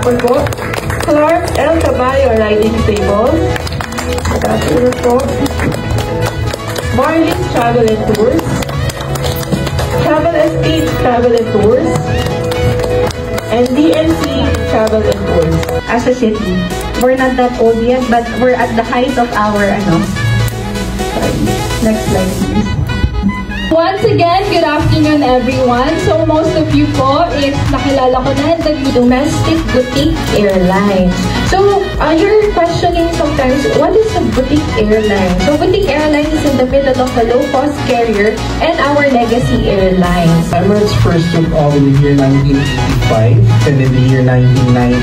example po, Clark El Caballo Riding Stable. Ito po. Marlin Travel and Tours. Travel Estate Travel and Tours. And DNC Travel and Tours. As a city, we're not that old yet, but we're at the height of our, next slide please. Once again, good afternoon everyone. So most of you po is nakilala ko na the domestic boutique airlines. So you're questioning sometimes, what is a boutique airline? So boutique airline is in the middle of a low-cost carrier and our legacy airlines. Emirates first took off in the year 1985, and in the year 1990,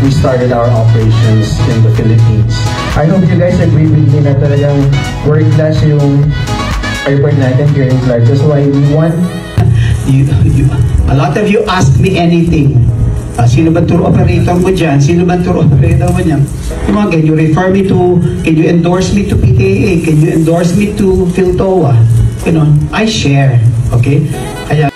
we started our operations in the Philippines. I hope you guys agree with me na talagang world class yung airport natin here in Clark. That's why we want... A lot of you ask me anything. Sino ba tour operator mo dyan? Sino ba tour operator mo dyan? Can you refer me to, can you endorse me to PTA? Can you endorse me to PhilToa? You know, I share. Okay? Kaya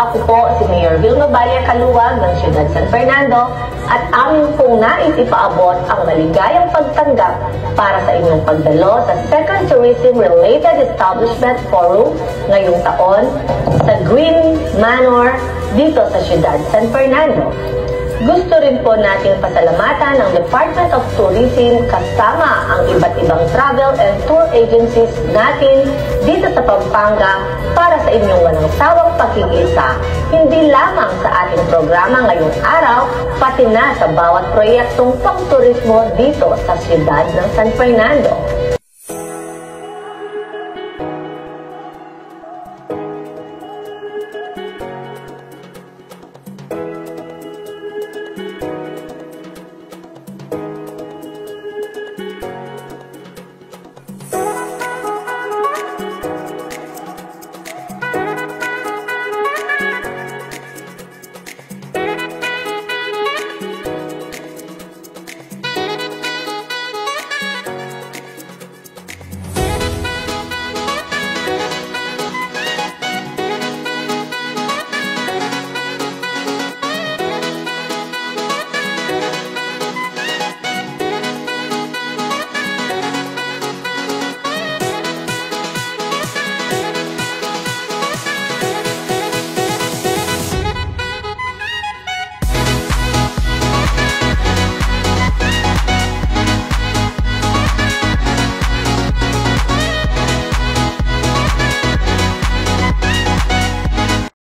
ako po si Mayor Vilma Balia Caluwag ng Ciudad San Fernando at amin pong nais ipaabot ang maligayang pagtanggap para sa inyong pagdalo sa Second Tourism Related Establishment Forum ngayong taon sa Green Manor dito sa Ciudad San Fernando. Gusto rin po nating pasalamatan ng Department of Tourism kasama ang iba't ibang travel and tour agencies natin dito sa Pampanga para sa inyong walang sawang pakikiisa, hindi lamang sa ating programa ngayong araw, pati na sa bawat proyektong pang-turismo dito sa siyudad ng San Fernando.